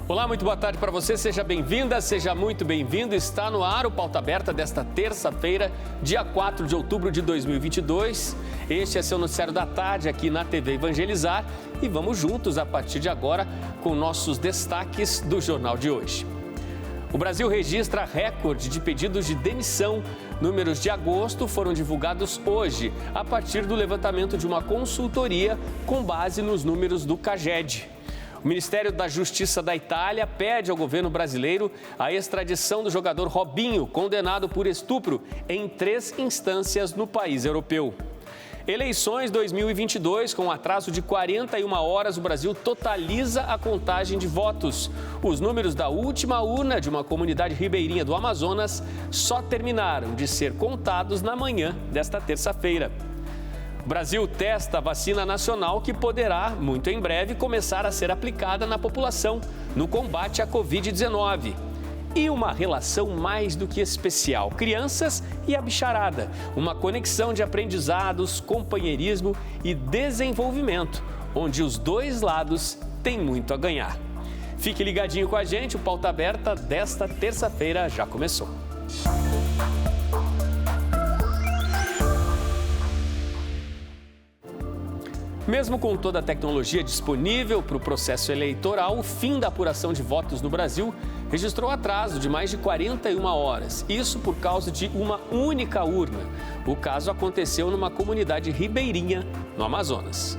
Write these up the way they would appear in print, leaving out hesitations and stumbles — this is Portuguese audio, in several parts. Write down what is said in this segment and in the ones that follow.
Olá, muito boa tarde para você, seja bem-vinda, seja muito bem-vindo. Está no ar o Pauta Aberta desta terça-feira, dia 4 de outubro de 2022. Este é seu noticiário da tarde aqui na TV Evangelizar e vamos juntos a partir de agora com nossos destaques do jornal de hoje. O Brasil registra recorde de pedidos de demissão. Números de agosto foram divulgados hoje, a partir do levantamento de uma consultoria com base nos números do CAGED. O Ministério da Justiça da Itália pede ao governo brasileiro a extradição do jogador Robinho, condenado por estupro em 3 instâncias no país europeu. Eleições 2022, com atraso de 41 horas, o Brasil totaliza a contagem de votos. Os números da última urna de uma comunidade ribeirinha do Amazonas só terminaram de ser contados na manhã desta terça-feira. O Brasil testa a vacina nacional que poderá, muito em breve, começar a ser aplicada na população no combate à Covid-19. E uma relação mais do que especial, crianças e a bicharada, uma conexão de aprendizados, companheirismo e desenvolvimento, onde os dois lados têm muito a ganhar. Fique ligadinho com a gente, o Pauta Aberta desta terça-feira já começou. Mesmo com toda a tecnologia disponível para o processo eleitoral, o fim da apuração de votos no Brasil registrou atraso de mais de 41 horas. Isso por causa de uma única urna. O caso aconteceu numa comunidade ribeirinha no Amazonas.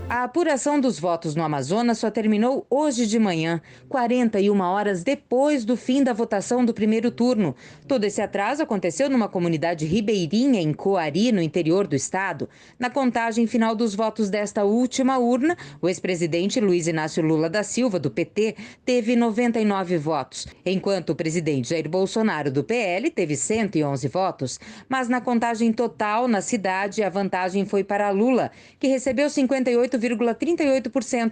A apuração dos votos no Amazonas só terminou hoje de manhã, 41 horas depois do fim da votação do primeiro turno. Todo esse atraso aconteceu numa comunidade ribeirinha em Coari, no interior do estado. Na contagem final dos votos desta última urna, o ex-presidente Luiz Inácio Lula da Silva, do PT, teve 99 votos, enquanto o presidente Jair Bolsonaro, do PL, teve 111 votos. Mas na contagem total na cidade, a vantagem foi para Lula, que recebeu 58,38%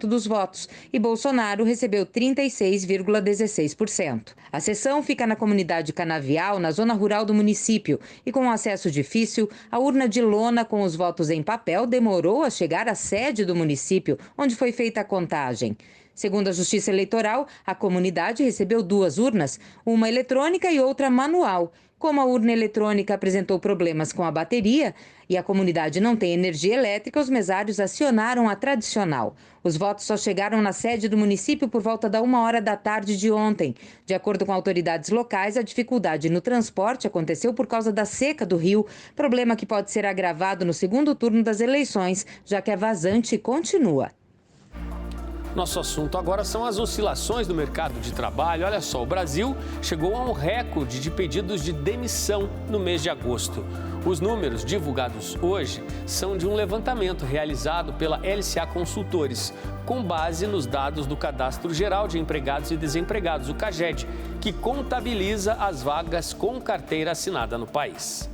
dos votos e Bolsonaro recebeu 36,16%. A sessão fica na comunidade Canavial, na zona rural do município, e com acesso difícil, a urna de lona com os votos em papel demorou a chegar à sede do município, onde foi feita a contagem. Segundo a Justiça Eleitoral, a comunidade recebeu 2 urnas, uma eletrônica e outra manual. Como a urna eletrônica apresentou problemas com a bateria e a comunidade não tem energia elétrica, os mesários acionaram a tradicional. Os votos só chegaram na sede do município por volta da 1h da tarde de ontem. De acordo com autoridades locais, a dificuldade no transporte aconteceu por causa da seca do rio, problema que pode ser agravado no segundo turno das eleições, já que a vazante continua. Nosso assunto agora são as oscilações do mercado de trabalho. Olha só, o Brasil chegou a um recorde de pedidos de demissão no mês de agosto. Os números divulgados hoje são de um levantamento realizado pela LCA Consultores, com base nos dados do Cadastro Geral de Empregados e Desempregados, o CAGED, que contabiliza as vagas com carteira assinada no país.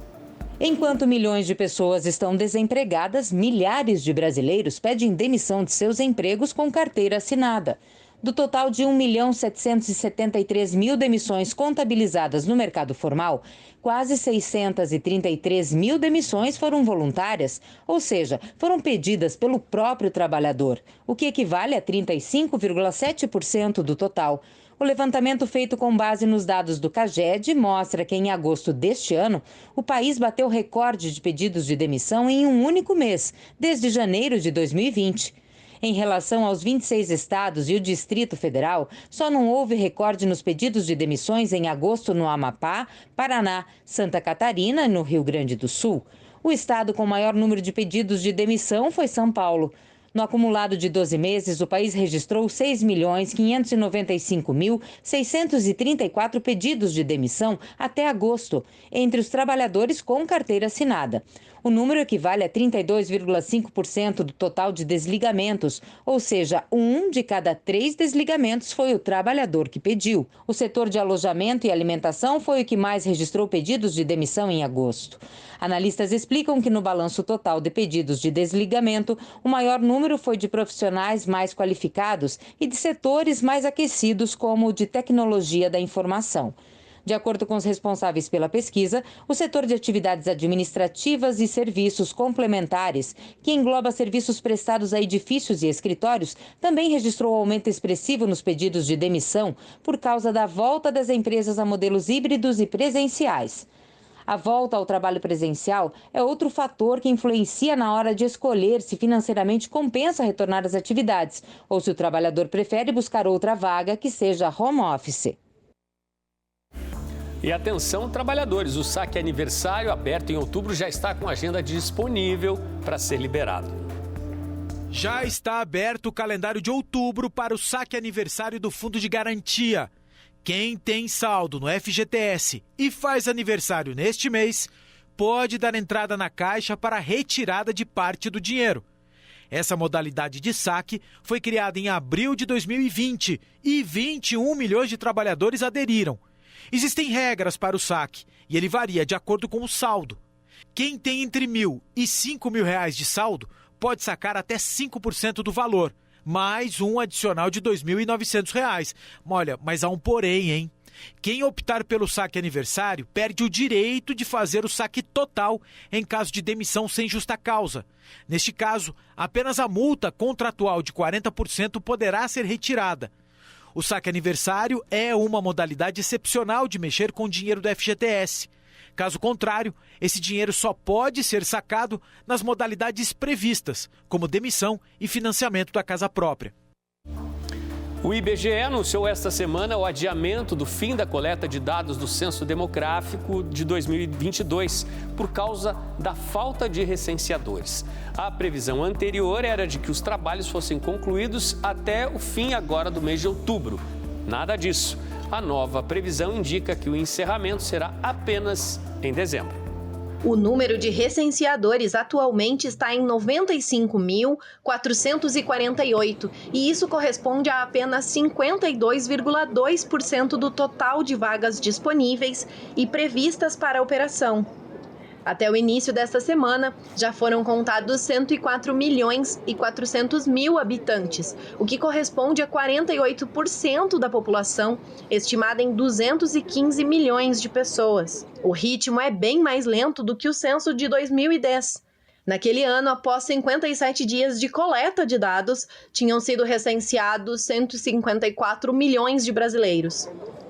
Enquanto milhões de pessoas estão desempregadas, milhares de brasileiros pedem demissão de seus empregos com carteira assinada. Do total de 1.773.000 demissões contabilizadas no mercado formal, quase 633.000 demissões foram voluntárias, ou seja, foram pedidas pelo próprio trabalhador, o que equivale a 35,7% do total. O levantamento feito com base nos dados do CAGED mostra que em agosto deste ano, o país bateu recorde de pedidos de demissão em um único mês, desde janeiro de 2020. Em relação aos 26 estados e o Distrito Federal, só não houve recorde nos pedidos de demissões em agosto no Amapá, Paraná, Santa Catarina e no Rio Grande do Sul. O estado com maior número de pedidos de demissão foi São Paulo. No acumulado de 12 meses, o país registrou 6.595.634 pedidos de demissão até agosto, entre os trabalhadores com carteira assinada. O número equivale a 32,5% do total de desligamentos, ou seja, 1 de cada 3 desligamentos foi o trabalhador que pediu. O setor de alojamento e alimentação foi o que mais registrou pedidos de demissão em agosto. Analistas explicam que no balanço total de pedidos de desligamento, o maior número foi de profissionais mais qualificados e de setores mais aquecidos, como o de tecnologia da informação. De acordo com os responsáveis pela pesquisa, o setor de atividades administrativas e serviços complementares, que engloba serviços prestados a edifícios e escritórios, também registrou aumento expressivo nos pedidos de demissão por causa da volta das empresas a modelos híbridos e presenciais. A volta ao trabalho presencial é outro fator que influencia na hora de escolher se financeiramente compensa retornar às atividades ou se o trabalhador prefere buscar outra vaga que seja home office. E atenção, trabalhadores, o saque aniversário aberto em outubro já está com agenda disponível para ser liberado. Já está aberto o calendário de outubro para o saque aniversário do Fundo de Garantia. Quem tem saldo no FGTS e faz aniversário neste mês, pode dar entrada na caixa para a retirada de parte do dinheiro. Essa modalidade de saque foi criada em abril de 2020 e 21 milhões de trabalhadores aderiram. Existem regras para o saque e ele varia de acordo com o saldo. Quem tem entre R$1.000 e R$5.000 de saldo pode sacar até 5% do valor, mais um adicional de R$ 2.900. Olha, mas há um porém, hein? Quem optar pelo saque aniversário perde o direito de fazer o saque total em caso de demissão sem justa causa. Neste caso, apenas a multa contratual de 40% poderá ser retirada. O saque aniversário é uma modalidade excepcional de mexer com o dinheiro do FGTS. Caso contrário, esse dinheiro só pode ser sacado nas modalidades previstas, como demissão e financiamento da casa própria. O IBGE anunciou esta semana o adiamento do fim da coleta de dados do Censo Demográfico de 2022, por causa da falta de recenseadores. A previsão anterior era de que os trabalhos fossem concluídos até o fim agora do mês de outubro. Nada disso. A nova previsão indica que o encerramento será apenas em dezembro. O número de recenseadores atualmente está em 95.448 e isso corresponde a apenas 52,2% do total de vagas disponíveis e previstas para a operação. Até o início desta semana, já foram contados 104.400.000 habitantes, o que corresponde a 48% da população, estimada em 215 milhões de pessoas. O ritmo é bem mais lento do que o censo de 2010. Naquele ano, após 57 dias de coleta de dados, tinham sido recenseados 154 milhões de brasileiros.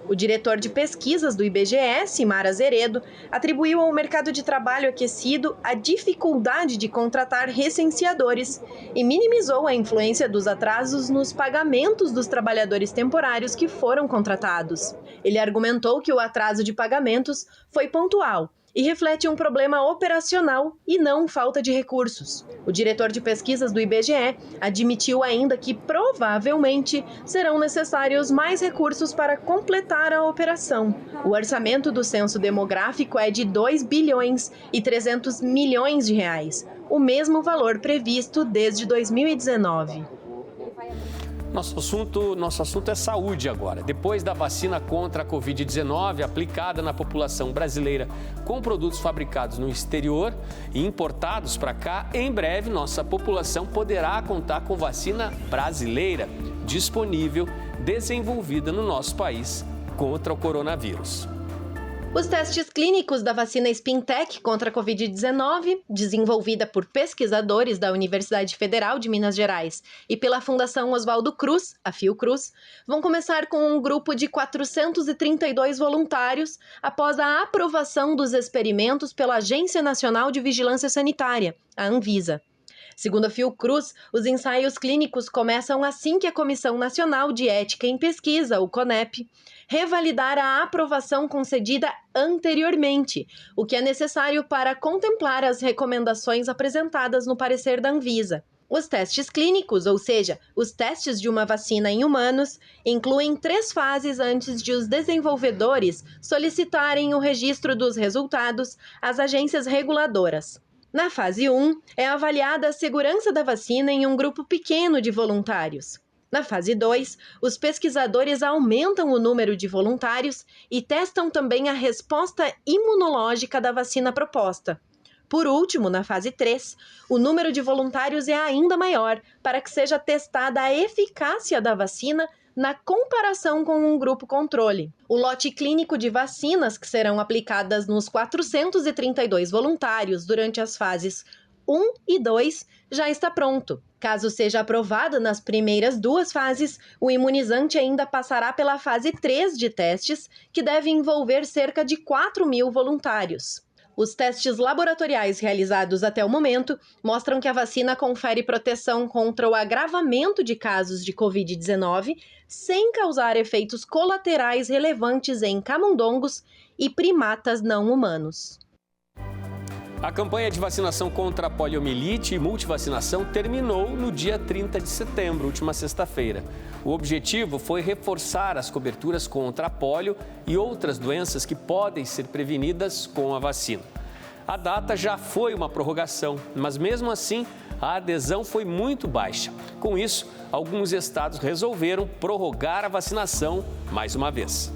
O diretor de pesquisas do IBGE, Simar Azeredo, atribuiu ao mercado de trabalho aquecido a dificuldade de contratar recenseadores e minimizou a influência dos atrasos nos pagamentos dos trabalhadores temporários que foram contratados. Ele argumentou que o atraso de pagamentos foi pontual e reflete um problema operacional e não falta de recursos. O diretor de pesquisas do IBGE admitiu ainda que provavelmente serão necessários mais recursos para completar a operação. O orçamento do censo demográfico é de R$ 2,3 bilhões, o mesmo valor previsto desde 2019. Nosso assunto é saúde agora. Depois da vacina contra a Covid-19 aplicada na população brasileira com produtos fabricados no exterior e importados para cá, em breve nossa população poderá contar com vacina brasileira disponível, desenvolvida no nosso país contra o coronavírus. Os testes clínicos da vacina Spintec contra a Covid-19, desenvolvida por pesquisadores da Universidade Federal de Minas Gerais e pela Fundação Oswaldo Cruz, a Fiocruz, vão começar com um grupo de 432 voluntários após a aprovação dos experimentos pela Agência Nacional de Vigilância Sanitária, a Anvisa. Segundo a Fiocruz, os ensaios clínicos começam assim que a Comissão Nacional de Ética em Pesquisa, o CONEP, revalidar a aprovação concedida anteriormente, o que é necessário para contemplar as recomendações apresentadas no parecer da Anvisa. Os testes clínicos, ou seja, os testes de uma vacina em humanos, incluem 3 fases antes de os desenvolvedores solicitarem o registro dos resultados às agências reguladoras. Na fase 1, é avaliada a segurança da vacina em um grupo pequeno de voluntários. Na fase 2, os pesquisadores aumentam o número de voluntários e testam também a resposta imunológica da vacina proposta. Por último, na fase 3, o número de voluntários é ainda maior para que seja testada a eficácia da vacina na comparação com um grupo controle. O lote clínico de vacinas que serão aplicadas nos 432 voluntários durante as fases 1 e 2 já está pronto. Caso seja aprovado nas primeiras 2 fases, o imunizante ainda passará pela fase 3 de testes, que deve envolver cerca de 4.000 voluntários. Os testes laboratoriais realizados até o momento mostram que a vacina confere proteção contra o agravamento de casos de Covid-19 sem causar efeitos colaterais relevantes em camundongos e primatas não humanos. A campanha de vacinação contra a poliomielite e multivacinação terminou no dia 30 de setembro, última sexta-feira. O objetivo foi reforçar as coberturas contra a polio e outras doenças que podem ser prevenidas com a vacina. A data já foi uma prorrogação, mas mesmo assim a adesão foi muito baixa. Com isso, alguns estados resolveram prorrogar a vacinação mais uma vez.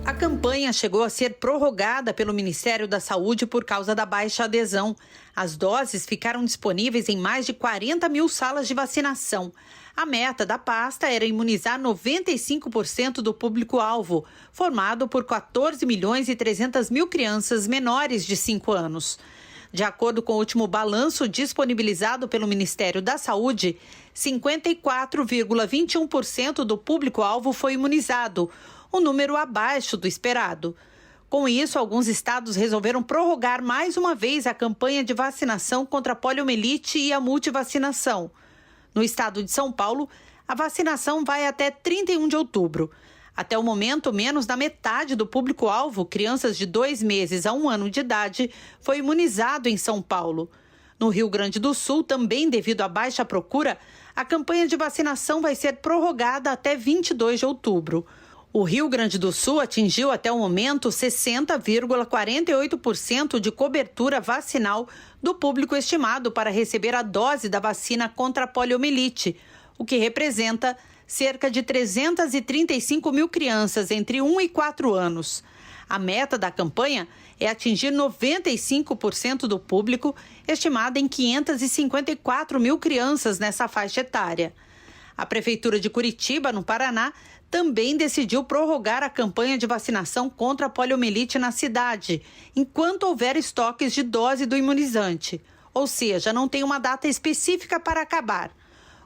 A campanha chegou a ser prorrogada pelo Ministério da Saúde por causa da baixa adesão. As doses ficaram disponíveis em mais de 40 mil salas de vacinação. A meta da pasta era imunizar 95% do público-alvo, formado por 14 milhões e 300 mil crianças menores de 5 anos. De acordo com o último balanço disponibilizado pelo Ministério da Saúde, 54,21% do público-alvo foi imunizado, um número abaixo do esperado. Com isso, alguns estados resolveram prorrogar mais uma vez a campanha de vacinação contra a poliomielite e a multivacinação. No estado de São Paulo, a vacinação vai até 31 de outubro. Até o momento, menos da metade do público-alvo, crianças de 2 meses a 1 ano de idade, foi imunizado em São Paulo. No Rio Grande do Sul, também devido à baixa procura, a campanha de vacinação vai ser prorrogada até 22 de outubro. O Rio Grande do Sul atingiu até o momento 60,48% de cobertura vacinal do público estimado para receber a dose da vacina contra a poliomielite, o que representa cerca de 335 mil crianças entre 1 e 4 anos. A meta da campanha é atingir 95% do público, estimada em 554 mil crianças nessa faixa etária. A Prefeitura de Curitiba, no Paraná, também decidiu prorrogar a campanha de vacinação contra a poliomielite na cidade, enquanto houver estoques de dose do imunizante, ou seja, não tem uma data específica para acabar.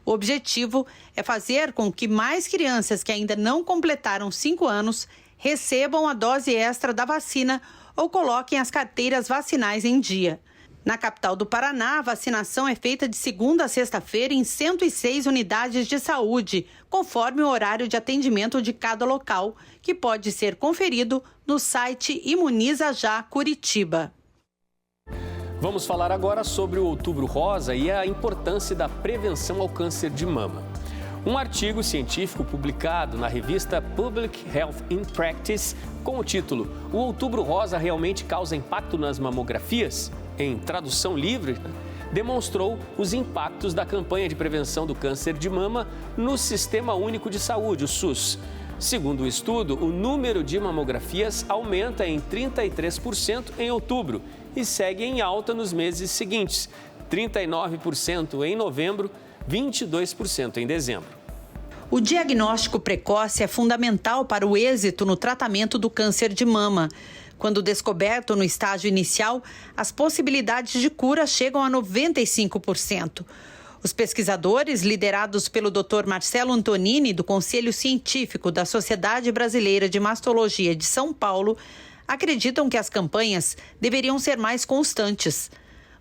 O objetivo é fazer com que mais crianças que ainda não completaram 5 anos recebam a dose extra da vacina ou coloquem as carteiras vacinais em dia. Na capital do Paraná, a vacinação é feita de segunda a sexta-feira em 106 unidades de saúde, conforme o horário de atendimento de cada local, que pode ser conferido no site Imuniza Já Curitiba. Vamos falar agora sobre o Outubro Rosa e a importância da prevenção ao câncer de mama. Um artigo científico publicado na revista Public Health in Practice com o título "O Outubro Rosa realmente causa impacto nas mamografias?", em tradução livre, demonstrou os impactos da campanha de prevenção do câncer de mama no Sistema Único de Saúde, o SUS. Segundo o estudo, o número de mamografias aumenta em 33% em outubro e segue em alta nos meses seguintes, 39% em novembro, 22% em dezembro. O diagnóstico precoce é fundamental para o êxito no tratamento do câncer de mama. Quando descoberto no estágio inicial, as possibilidades de cura chegam a 95%. Os pesquisadores, liderados pelo Dr. Marcelo Antonini, do Conselho Científico da Sociedade Brasileira de Mastologia de São Paulo, acreditam que as campanhas deveriam ser mais constantes.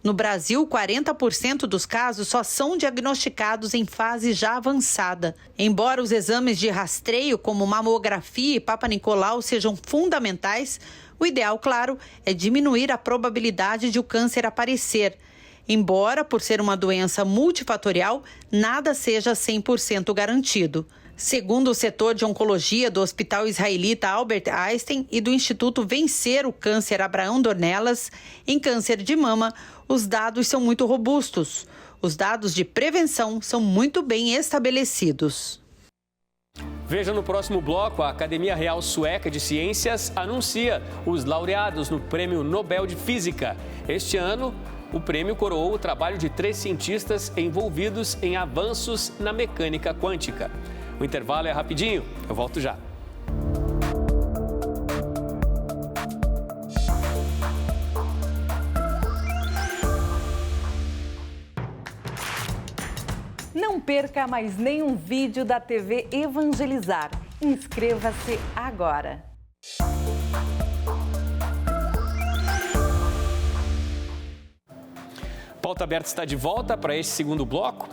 No Brasil, 40% dos casos só são diagnosticados em fase já avançada. Embora os exames de rastreio, como mamografia e Papa Nicolau, sejam fundamentais, o ideal, claro, é diminuir a probabilidade de o câncer aparecer. Embora, por ser uma doença multifatorial, nada seja 100% garantido. Segundo o setor de oncologia do Hospital Israelita Albert Einstein e do Instituto Vencer o Câncer Abraão Dornelas, em câncer de mama, os dados são muito robustos. Os dados de prevenção são muito bem estabelecidos. Veja no próximo bloco, a Academia Real Sueca de Ciências anuncia os laureados no Prêmio Nobel de Física. Este ano, o prêmio coroou o trabalho de 3 cientistas envolvidos em avanços na mecânica quântica. O intervalo é rapidinho, eu volto já. Não perca mais nenhum vídeo da TV Evangelizar. Inscreva-se agora. Pauta Aberta está de volta para este segundo bloco.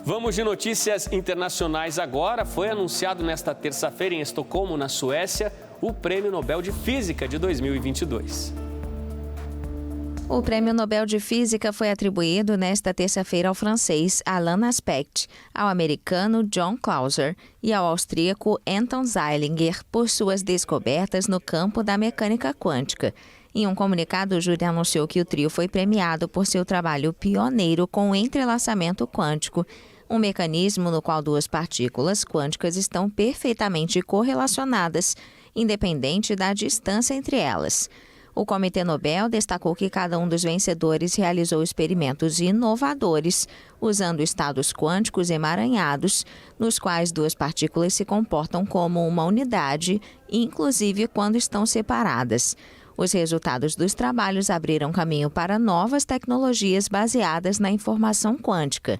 Vamos de notícias internacionais agora. Foi anunciado nesta terça-feira em Estocolmo, na Suécia, o Prêmio Nobel de Física de 2022. O Prêmio Nobel de Física foi atribuído nesta terça-feira ao francês Alain Aspect, ao americano John Clauser e ao austríaco Anton Zeilinger por suas descobertas no campo da mecânica quântica. Em um comunicado, o júri anunciou que o trio foi premiado por seu trabalho pioneiro com o entrelaçamento quântico, um mecanismo no qual 2 partículas quânticas estão perfeitamente correlacionadas, independente da distância entre elas. O Comitê Nobel destacou que cada um dos vencedores realizou experimentos inovadores, usando estados quânticos emaranhados, nos quais 2 partículas se comportam como uma unidade, inclusive quando estão separadas. Os resultados dos trabalhos abriram caminho para novas tecnologias baseadas na informação quântica.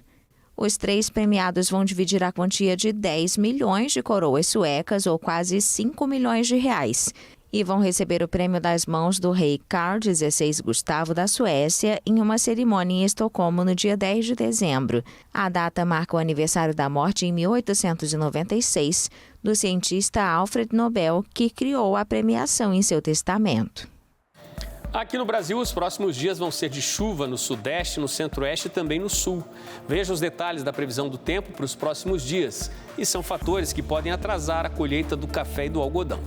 Os 3 premiados vão dividir a quantia de 10 milhões de coroas suecas, ou quase 5 milhões de reais. E vão receber o prêmio das mãos do rei Carl XVI Gustavo da Suécia em uma cerimônia em Estocolmo no dia 10 de dezembro. A data marca o aniversário da morte em 1896 do cientista Alfred Nobel, que criou a premiação em seu testamento. Aqui no Brasil, os próximos dias vão ser de chuva no sudeste, no centro-oeste e também no sul. Veja os detalhes da previsão do tempo para os próximos dias. E são fatores que podem atrasar a colheita do café e do algodão.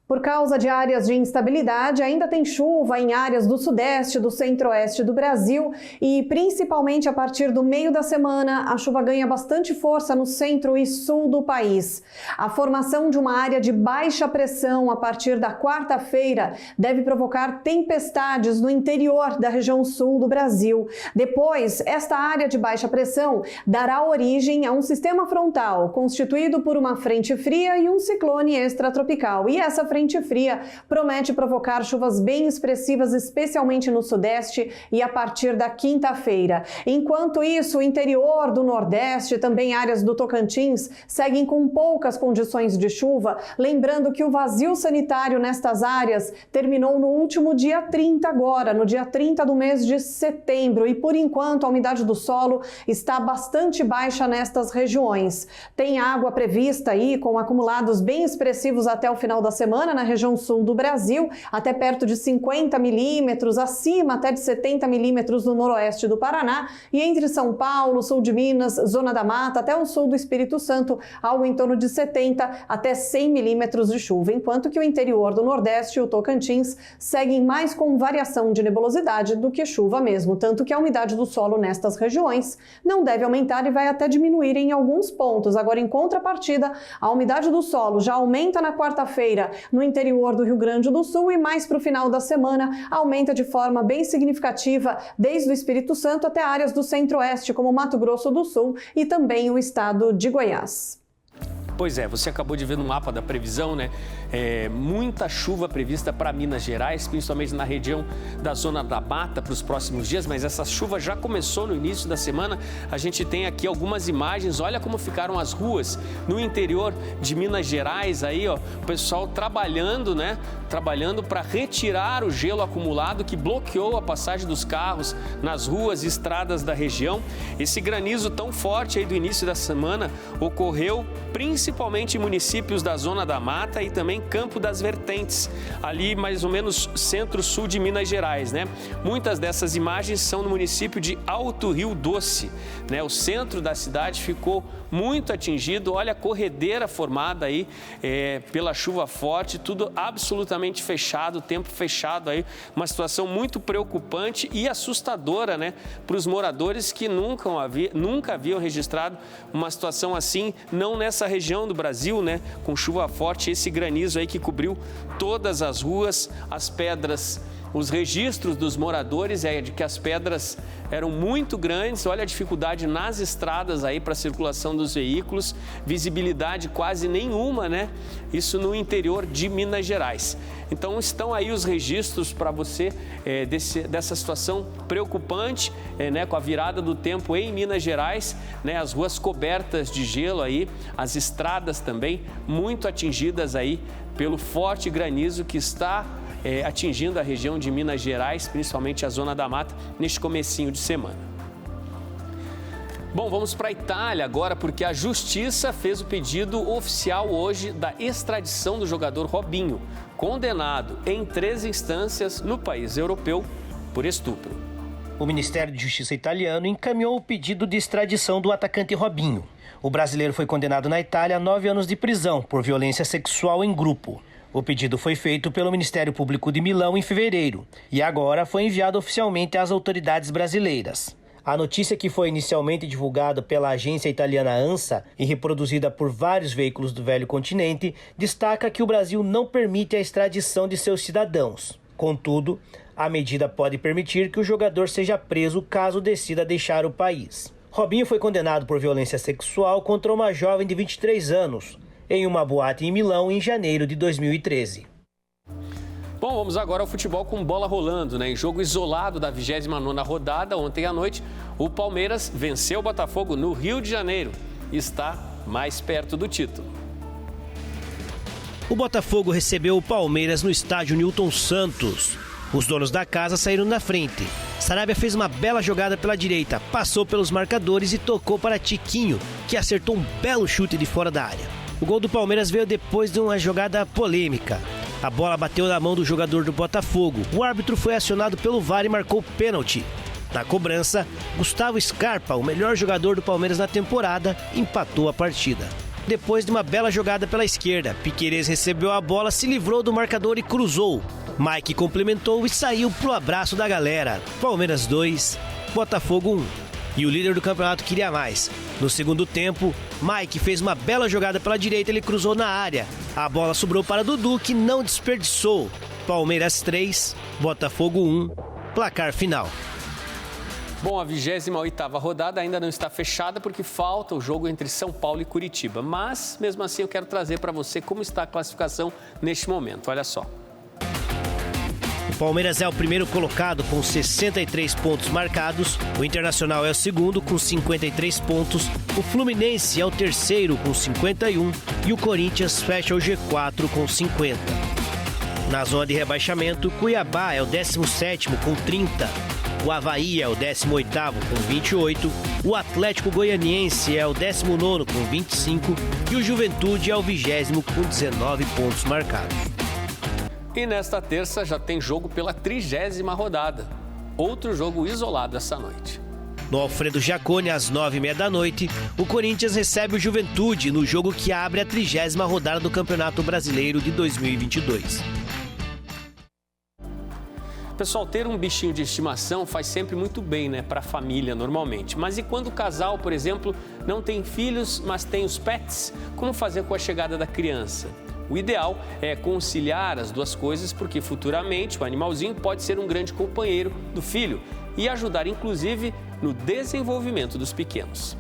Por causa de áreas de instabilidade, ainda tem chuva em áreas do sudeste, do centro-oeste do Brasil e, principalmente a partir do meio da semana, a chuva ganha bastante força no centro e sul do país. A formação de uma área de baixa pressão a partir da quarta-feira deve provocar tempestades no interior da região sul do Brasil. Depois, esta área de baixa pressão dará origem a um sistema frontal constituído por uma frente fria e um ciclone extratropical. E essa frente fria promete provocar chuvas bem expressivas, especialmente no sudeste e a partir da quinta-feira. Enquanto isso, o interior do nordeste, também áreas do Tocantins, seguem com poucas condições de chuva, lembrando que o vazio sanitário nestas áreas terminou no último dia 30 agora, no dia 30 do mês de setembro, e por enquanto a umidade do solo está bastante baixa nestas regiões. Tem água prevista aí com acumulados bem expressivos até o final da semana na região sul do Brasil, até perto de 50 milímetros, acima até de 70 milímetros no noroeste do Paraná, e entre São Paulo, sul de Minas, Zona da Mata, até o sul do Espírito Santo, algo em torno de 70 até 100 milímetros de chuva, enquanto que o interior do Nordeste e o Tocantins seguem mais com variação de nebulosidade do que chuva mesmo, tanto que a umidade do solo nestas regiões não deve aumentar e vai até diminuir em alguns pontos. Agora, em contrapartida, a umidade do solo já aumenta na quarta-feira no interior do Rio Grande do Sul e mais para o final da semana aumenta de forma bem significativa desde o Espírito Santo até áreas do centro-oeste, como Mato Grosso do Sul e também o estado de Goiás. Pois é, você acabou de ver no mapa da previsão, né? Muita chuva prevista para Minas Gerais, principalmente na região da Zona da Mata para os próximos dias, mas essa chuva já começou no início da semana. A gente tem aqui algumas imagens, olha como ficaram as ruas no interior de Minas Gerais, aí, ó, o pessoal trabalhando, né? Trabalhando para retirar o gelo acumulado que bloqueou a passagem dos carros nas ruas e estradas da região. Esse granizo tão forte aí do início da semana ocorreu principalmente principalmente em municípios da Zona da Mata e também Campo das Vertentes, ali mais ou menos centro-sul de Minas Gerais, né? Muitas dessas imagens são no município de Alto Rio Doce, né? O centro da cidade ficou muito atingido, olha a corredeira formada aí pela chuva forte, tudo absolutamente fechado, tempo fechado aí, uma situação muito preocupante e assustadora, né, para os moradores que nunca haviam registrado uma situação assim, não nessa região do Brasil, né, com chuva forte, esse granizo aí que cobriu todas as ruas, as pedras. Os registros dos moradores é de que as pedras eram muito grandes, olha a dificuldade nas estradas aí para a circulação dos veículos, visibilidade quase nenhuma, né? Isso no interior de Minas Gerais. Então estão aí os registros para você dessa situação preocupante, né? Com a virada do tempo em Minas Gerais, né? As ruas cobertas de gelo aí, as estradas também muito atingidas aí pelo forte granizo que está atingindo a região de Minas Gerais, principalmente a Zona da Mata, neste comecinho de semana. Bom, vamos para a Itália agora, porque a Justiça fez o pedido oficial hoje da extradição do jogador Robinho, condenado em 3 instâncias no país europeu por estupro. O Ministério de Justiça italiano encaminhou o pedido de extradição do atacante Robinho. O brasileiro foi condenado na Itália a 9 anos de prisão por violência sexual em grupo. O pedido foi feito pelo Ministério Público de Milão em fevereiro e agora foi enviado oficialmente às autoridades brasileiras. A notícia, que foi inicialmente divulgada pela agência italiana ANSA e reproduzida por vários veículos do velho continente, destaca que o Brasil não permite a extradição de seus cidadãos. Contudo, a medida pode permitir que o jogador seja preso caso decida deixar o país. Robinho foi condenado por violência sexual contra uma jovem de 23 anos, em uma boate em Milão em janeiro de 2013. Bom, vamos agora ao futebol com bola rolando, né? Em jogo isolado da 29ª rodada, ontem à noite, o Palmeiras venceu o Botafogo no Rio de Janeiro e está mais perto do título. O Botafogo recebeu o Palmeiras no estádio Newton Santos. Os donos da casa saíram na frente. Sarabia fez uma bela jogada pela direita, passou pelos marcadores e tocou para Tiquinho, que acertou um belo chute de fora da área. O gol do Palmeiras veio depois de uma jogada polêmica. A bola bateu na mão do jogador do Botafogo. O árbitro foi acionado pelo VAR e marcou pênalti. Na cobrança, Gustavo Scarpa, o melhor jogador do Palmeiras na temporada, empatou a partida. Depois de uma bela jogada pela esquerda, Piquerez recebeu a bola, se livrou do marcador e cruzou. Mike complementou e saiu pro abraço da galera. Palmeiras 2, Botafogo 1. E o líder do campeonato queria mais. No segundo tempo, Mike fez uma bela jogada pela direita, ele cruzou na área. A bola sobrou para Dudu, que não desperdiçou. Palmeiras 3, Botafogo 1, placar final. Bom, a 28ª rodada ainda não está fechada porque falta o jogo entre São Paulo e Curitiba. Mas, mesmo assim, eu quero trazer para você como está a classificação neste momento. Olha só. O Palmeiras é o primeiro colocado com 63 pontos marcados, o Internacional é o segundo com 53 pontos, o Fluminense é o terceiro com 51 e o Corinthians fecha o G4 com 50. Na zona de rebaixamento, Cuiabá é o 17º com 30, o Avaí é o 18º com 28, o Atlético Goianiense é o 19º com 25 e o Juventude é o 20º com 19 pontos marcados. E nesta terça já tem jogo pela 30ª rodada. Outro jogo isolado essa noite. No Alfredo Jaconi, às 9h30 da noite, o Corinthians recebe o Juventude no jogo que abre a 30ª rodada do Campeonato Brasileiro de 2022. Pessoal, ter um bichinho de estimação faz sempre muito bem, né, para a família normalmente. Mas e quando o casal, por exemplo, não tem filhos, mas tem os pets? Como fazer com a chegada da criança? O ideal é conciliar as duas coisas, porque futuramente o animalzinho pode ser um grande companheiro do filho e ajudar, inclusive, no desenvolvimento dos pequenos.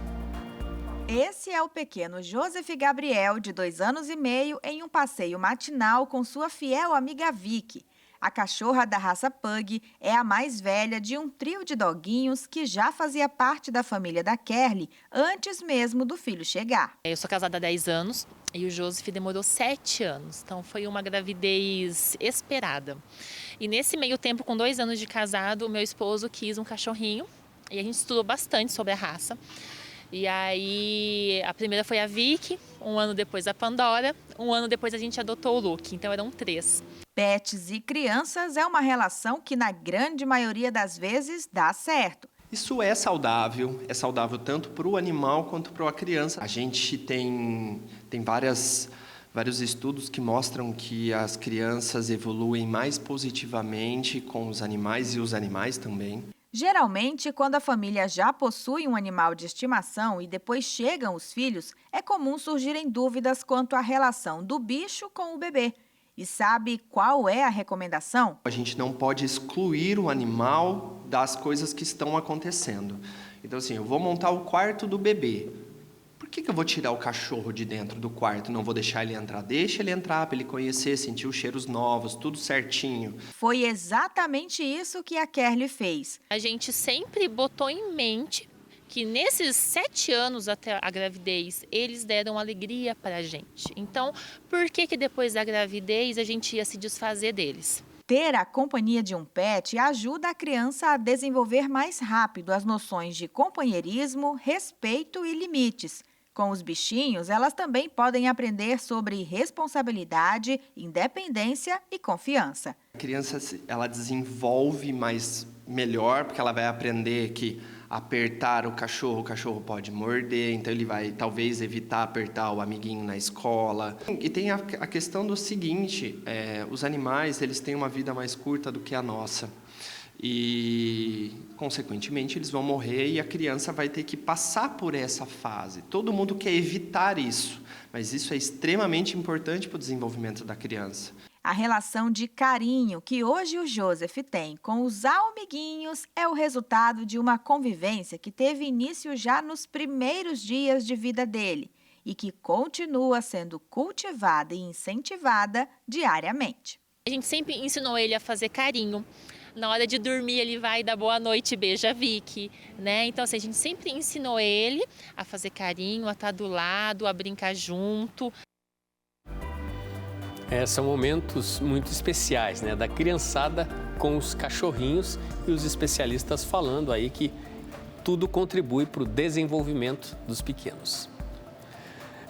Esse é o pequeno Joseph Gabriel, de 2 anos e meio, em um passeio matinal com sua fiel amiga Vicky. A cachorra da raça Pug é a mais velha de um trio de doguinhos que já fazia parte da família da Kerly antes mesmo do filho chegar. Eu sou casada há 10 anos e o Joseph demorou 7 anos, então foi uma gravidez esperada. E nesse meio tempo, com 2 anos de casado, o meu esposo quis um cachorrinho e a gente estudou bastante sobre a raça. E aí a primeira foi a Vicky, um ano depois a Pandora, um ano depois a gente adotou o Luke, então eram 3. Pets e crianças é uma relação que, na grande maioria das vezes, dá certo. Isso é saudável tanto para o animal quanto para a criança. A gente tem vários estudos que mostram que as crianças evoluem mais positivamente com os animais e os animais também. Geralmente, quando a família já possui um animal de estimação e depois chegam os filhos, é comum surgirem dúvidas quanto à relação do bicho com o bebê. E sabe qual é a recomendação? A gente não pode excluir o animal das coisas que estão acontecendo. Então, assim, eu vou montar o quarto do bebê. Por que eu vou tirar o cachorro de dentro do quarto? Não vou deixar ele entrar? Deixa ele entrar para ele conhecer, sentir os cheiros novos, tudo certinho. Foi exatamente isso que a Kerly fez. A gente sempre botou em mente que nesses 7 anos até a gravidez, eles deram alegria para a gente. Então, por que depois da gravidez a gente ia se desfazer deles? Ter a companhia de um pet ajuda a criança a desenvolver mais rápido as noções de companheirismo, respeito e limites. Com os bichinhos, elas também podem aprender sobre responsabilidade, independência e confiança. A criança, ela desenvolve melhor, porque ela vai aprender que apertar o cachorro pode morder, então ele vai talvez evitar apertar o amiguinho na escola. E tem a questão do seguinte, os animais eles têm uma vida mais curta do que a nossa. E, consequentemente, eles vão morrer e a criança vai ter que passar por essa fase. Todo mundo quer evitar isso, mas isso é extremamente importante para o desenvolvimento da criança. A relação de carinho que hoje o Joseph tem com os amiguinhos é o resultado de uma convivência que teve início já nos primeiros dias de vida dele e que continua sendo cultivada e incentivada diariamente. A gente sempre ensinou ele a fazer carinho. Na hora de dormir, ele vai dar boa noite, beija a Vicky, né? Então, assim, a gente sempre ensinou ele a fazer carinho, a estar do lado, a brincar junto. São momentos muito especiais, né? Da criançada com os cachorrinhos e os especialistas falando aí que tudo contribui para o desenvolvimento dos pequenos.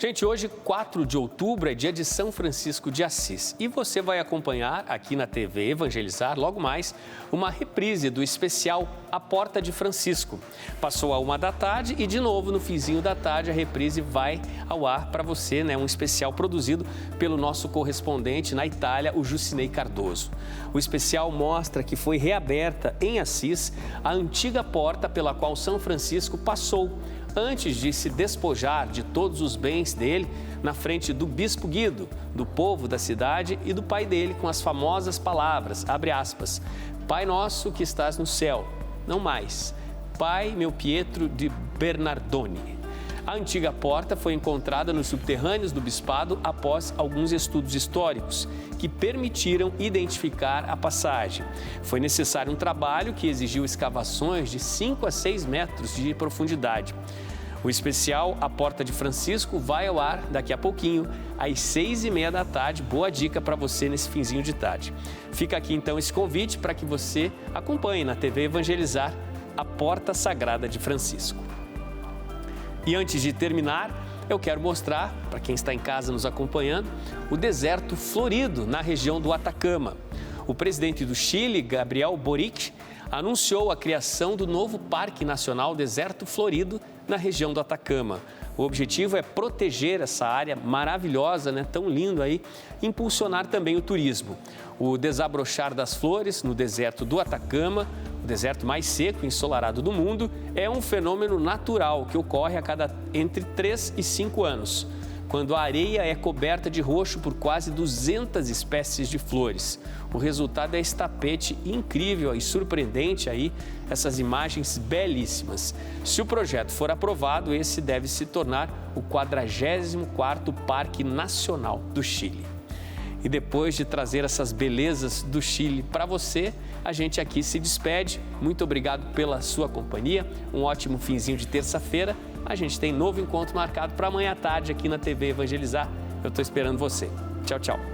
Gente, hoje, 4 de outubro, é dia de São Francisco de Assis. E você vai acompanhar aqui na TV Evangelizar, logo mais, uma reprise do especial A Porta de Francisco. Passou a 13h e, de novo, no finzinho da tarde, a reprise vai ao ar para você, né? Um especial produzido pelo nosso correspondente na Itália, o Jucinei Cardoso. O especial mostra que foi reaberta em Assis a antiga porta pela qual São Francisco passou antes de se despojar de todos os bens dele na frente do bispo Guido, do povo da cidade e do pai dele, com as famosas palavras, abre aspas, Pai nosso que estás no céu, não mais, Pai meu Pietro de Bernardone. A antiga porta foi encontrada nos subterrâneos do bispado após alguns estudos históricos que permitiram identificar a passagem. Foi necessário um trabalho que exigiu escavações de 5 a 6 metros de profundidade. O especial A Porta de Francisco vai ao ar daqui a pouquinho, às 6h30 da tarde. Boa dica para você nesse finzinho de tarde. Fica aqui então esse convite para que você acompanhe na TV Evangelizar a Porta Sagrada de Francisco. E antes de terminar, eu quero mostrar, para quem está em casa nos acompanhando, o deserto florido na região do Atacama. O presidente do Chile, Gabriel Boric, anunciou a criação do novo Parque Nacional Deserto Florido na região do Atacama. O objetivo é proteger essa área maravilhosa, né, tão lindo aí, e impulsionar também o turismo. O desabrochar das flores no deserto do Atacama, o deserto mais seco e ensolarado do mundo, é um fenômeno natural que ocorre a cada entre 3 e 5 anos, quando a areia é coberta de roxo por quase 200 espécies de flores. O resultado é esse tapete incrível e surpreendente aí, essas imagens belíssimas. Se o projeto for aprovado, esse deve se tornar o 44º Parque Nacional do Chile. E depois de trazer essas belezas do Chile para você, a gente aqui se despede. Muito obrigado pela sua companhia. Um ótimo finzinho de terça-feira. A gente tem novo encontro marcado para amanhã à tarde aqui na TV Evangelizar. Eu estou esperando você. Tchau, tchau.